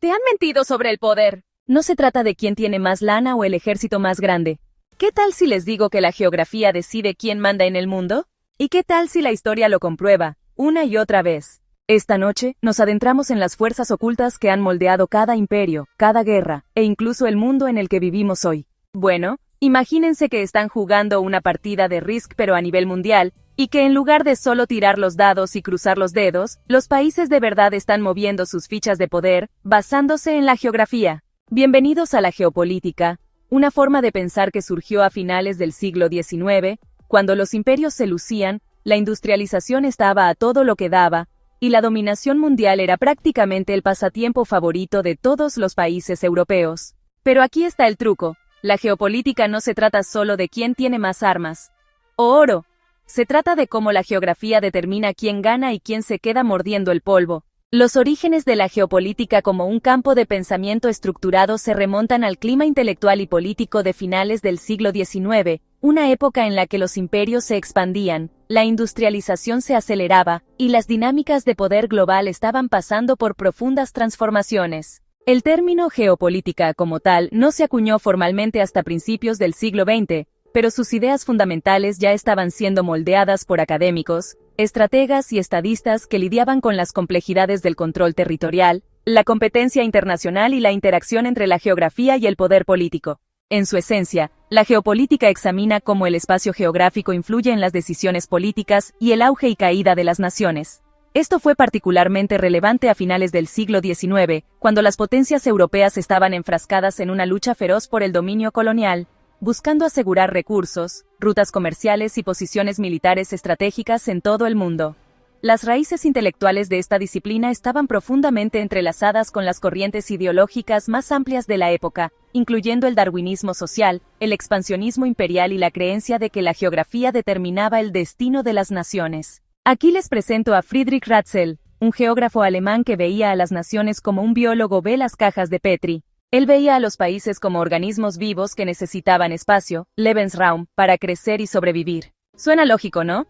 Te han mentido sobre el poder. No se trata de quién tiene más lana o el ejército más grande. ¿Qué tal si les digo que la geografía decide quién manda en el mundo? ¿Y qué tal si la historia lo comprueba, una y otra vez? Esta noche, nos adentramos en las fuerzas ocultas que han moldeado cada imperio, cada guerra, e incluso el mundo en el que vivimos hoy. Bueno, imagínense que están jugando una partida de Risk pero a nivel mundial, y que en lugar de solo tirar los dados y cruzar los dedos, los países de verdad están moviendo sus fichas de poder, basándose en la geografía. Bienvenidos a la geopolítica, una forma de pensar que surgió a finales del siglo XIX, cuando los imperios se lucían, la industrialización estaba a todo lo que daba, y la dominación mundial era prácticamente el pasatiempo favorito de todos los países europeos. Pero aquí está el truco, la geopolítica no se trata solo de quién tiene más armas o oro. Se trata de cómo la geografía determina quién gana y quién se queda mordiendo el polvo. Los orígenes de la geopolítica como un campo de pensamiento estructurado se remontan al clima intelectual y político de finales del siglo XIX, una época en la que los imperios se expandían, la industrialización se aceleraba, y las dinámicas de poder global estaban pasando por profundas transformaciones. El término geopolítica como tal no se acuñó formalmente hasta principios del siglo XX, pero sus ideas fundamentales ya estaban siendo moldeadas por académicos, estrategas y estadistas que lidiaban con las complejidades del control territorial, la competencia internacional y la interacción entre la geografía y el poder político. En su esencia, la geopolítica examina cómo el espacio geográfico influye en las decisiones políticas y el auge y caída de las naciones. Esto fue particularmente relevante a finales del siglo XIX, cuando las potencias europeas estaban enfrascadas en una lucha feroz por el dominio colonial, buscando asegurar recursos, rutas comerciales y posiciones militares estratégicas en todo el mundo. Las raíces intelectuales de esta disciplina estaban profundamente entrelazadas con las corrientes ideológicas más amplias de la época, incluyendo el darwinismo social, el expansionismo imperial y la creencia de que la geografía determinaba el destino de las naciones. Aquí les presento a Friedrich Ratzel, un geógrafo alemán que veía a las naciones como un biólogo ve las cajas de Petri. Él veía a los países como organismos vivos que necesitaban espacio, Lebensraum, para crecer y sobrevivir. Suena lógico, ¿no?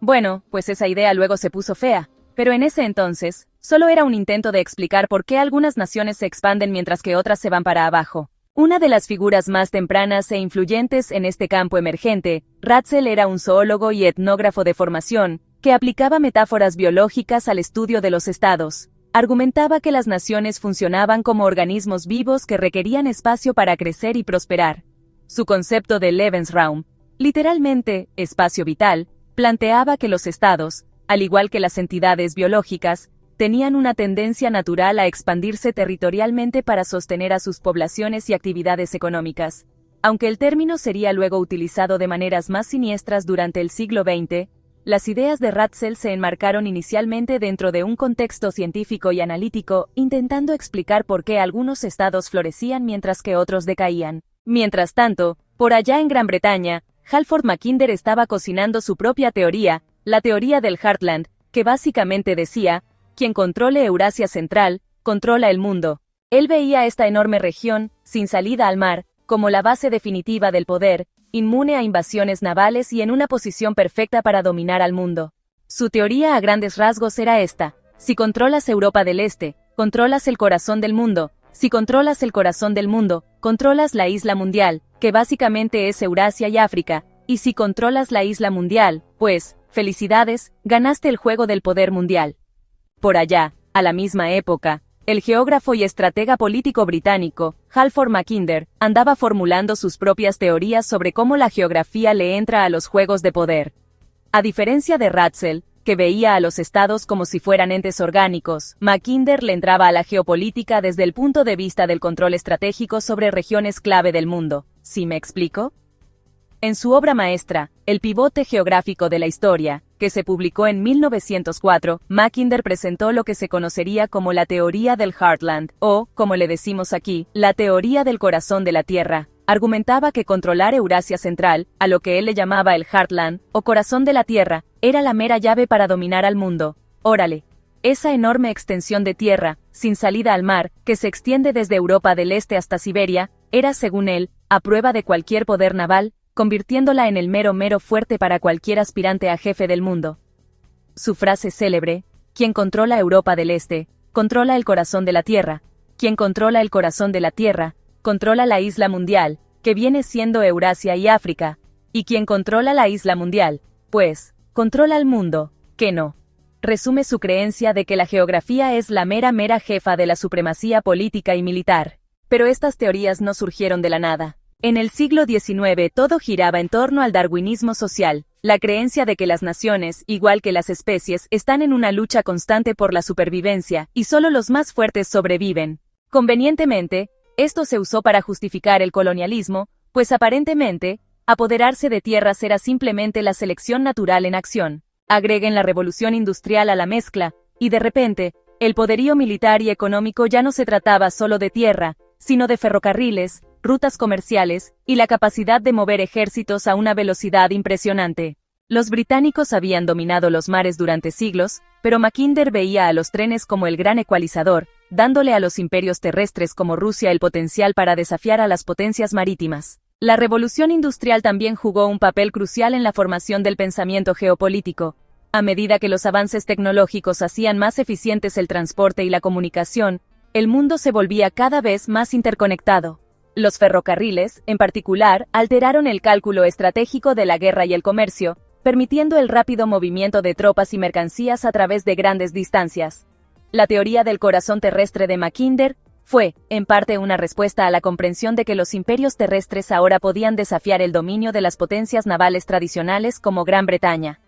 Bueno, pues esa idea luego se puso fea, pero en ese entonces, solo era un intento de explicar por qué algunas naciones se expanden mientras que otras se van para abajo. Una de las figuras más tempranas e influyentes en este campo emergente, Ratzel era un zoólogo y etnógrafo de formación, que aplicaba metáforas biológicas al estudio de los estados. Argumentaba que las naciones funcionaban como organismos vivos que requerían espacio para crecer y prosperar. Su concepto de Lebensraum, literalmente, espacio vital, planteaba que los estados, al igual que las entidades biológicas, tenían una tendencia natural a expandirse territorialmente para sostener a sus poblaciones y actividades económicas. Aunque el término sería luego utilizado de maneras más siniestras durante el siglo XX, las ideas de Ratzel se enmarcaron inicialmente dentro de un contexto científico y analítico, intentando explicar por qué algunos estados florecían mientras que otros decaían. Mientras tanto, por allá en Gran Bretaña, Halford Mackinder estaba cocinando su propia teoría, la teoría del Heartland, que básicamente decía, quien controle Eurasia Central, controla el mundo. Él veía esta enorme región, sin salida al mar, como la base definitiva del poder, inmune a invasiones navales y en una posición perfecta para dominar al mundo. Su teoría a grandes rasgos era esta: si controlas Europa del Este, controlas el corazón del mundo; si controlas el corazón del mundo, controlas la isla mundial, que básicamente es Eurasia y África, y si controlas la isla mundial, pues, felicidades, ganaste el juego del poder mundial. Por allá, a la misma época, el geógrafo y estratega político británico, Halford Mackinder, andaba formulando sus propias teorías sobre cómo la geografía le entra a los juegos de poder. A diferencia de Ratzel, que veía a los estados como si fueran entes orgánicos, Mackinder le entraba a la geopolítica desde el punto de vista del control estratégico sobre regiones clave del mundo. ¿Sí me explico? En su obra maestra, El pivote geográfico de la historia, que se publicó en 1904, Mackinder presentó lo que se conocería como la teoría del Heartland, o, como le decimos aquí, la teoría del corazón de la Tierra. Argumentaba que controlar Eurasia Central, a lo que él le llamaba el Heartland, o corazón de la Tierra, era la mera llave para dominar al mundo. Órale. Esa enorme extensión de tierra, sin salida al mar, que se extiende desde Europa del Este hasta Siberia, era, según él, a prueba de cualquier poder naval, convirtiéndola en el mero fuerte para cualquier aspirante a jefe del mundo. Su frase célebre, quien controla Europa del Este, controla el corazón de la Tierra, Quien controla el corazón de la Tierra, controla la isla mundial, que viene siendo Eurasia y África. Y quien controla la isla mundial, pues, controla el mundo, que no. Resume su creencia de que la geografía es la mera jefa de la supremacía política y militar. Pero estas teorías no surgieron de la nada. En el siglo XIX todo giraba en torno al darwinismo social, la creencia de que las naciones, igual que las especies, están en una lucha constante por la supervivencia, y solo los más fuertes sobreviven. Convenientemente, esto se usó para justificar el colonialismo, pues aparentemente, apoderarse de tierras era simplemente la selección natural en acción. Agreguen la revolución industrial a la mezcla, y de repente, el poderío militar y económico ya no se trataba solo de tierra, sino de ferrocarriles, rutas comerciales, y la capacidad de mover ejércitos a una velocidad impresionante. Los británicos habían dominado los mares durante siglos, pero Mackinder veía a los trenes como el gran ecualizador, dándole a los imperios terrestres como Rusia el potencial para desafiar a las potencias marítimas. La revolución industrial también jugó un papel crucial en la formación del pensamiento geopolítico. A medida que los avances tecnológicos hacían más eficientes el transporte y la comunicación, el mundo se volvía cada vez más interconectado. Los ferrocarriles, en particular, alteraron el cálculo estratégico de la guerra y el comercio, permitiendo el rápido movimiento de tropas y mercancías a través de grandes distancias. La teoría del corazón terrestre de Mackinder fue, en parte, una respuesta a la comprensión de que los imperios terrestres ahora podían desafiar el dominio de las potencias navales tradicionales como Gran Bretaña.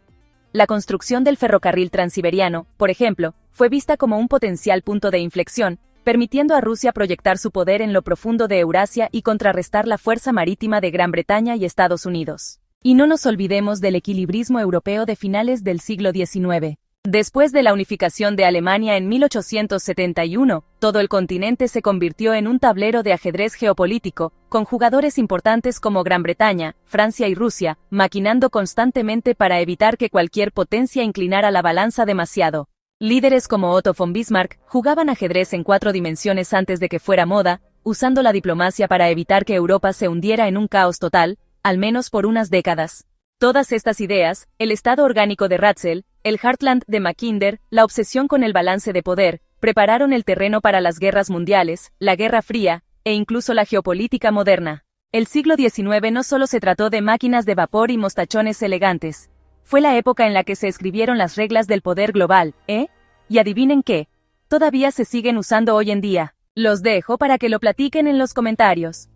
La construcción del ferrocarril transiberiano, por ejemplo, fue vista como un potencial punto de inflexión, permitiendo a Rusia proyectar su poder en lo profundo de Eurasia y contrarrestar la fuerza marítima de Gran Bretaña y Estados Unidos. Y no nos olvidemos del equilibrismo europeo de finales del siglo XIX. Después de la unificación de Alemania en 1871, todo el continente se convirtió en un tablero de ajedrez geopolítico, con jugadores importantes como Gran Bretaña, Francia y Rusia, maquinando constantemente para evitar que cualquier potencia inclinara la balanza demasiado. Líderes como Otto von Bismarck jugaban ajedrez en 4 dimensiones antes de que fuera moda, usando la diplomacia para evitar que Europa se hundiera en un caos total, al menos por unas décadas. Todas estas ideas, el estado orgánico de Ratzel, el Heartland de Mackinder, la obsesión con el balance de poder, prepararon el terreno para las guerras mundiales, la Guerra Fría, e incluso la geopolítica moderna. El siglo XIX no solo se trató de máquinas de vapor y mostachones elegantes. Fue la época en la que se escribieron las reglas del poder global, Y adivinen qué, todavía se siguen usando hoy en día. Los dejo para que lo platiquen en los comentarios.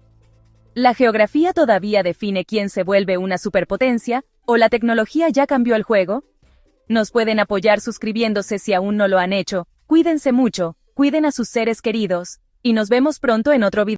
¿La geografía todavía define quién se vuelve una superpotencia, o la tecnología ya cambió el juego? Nos pueden apoyar suscribiéndose si aún no lo han hecho. Cuídense mucho, cuiden a sus seres queridos, y nos vemos pronto en otro video.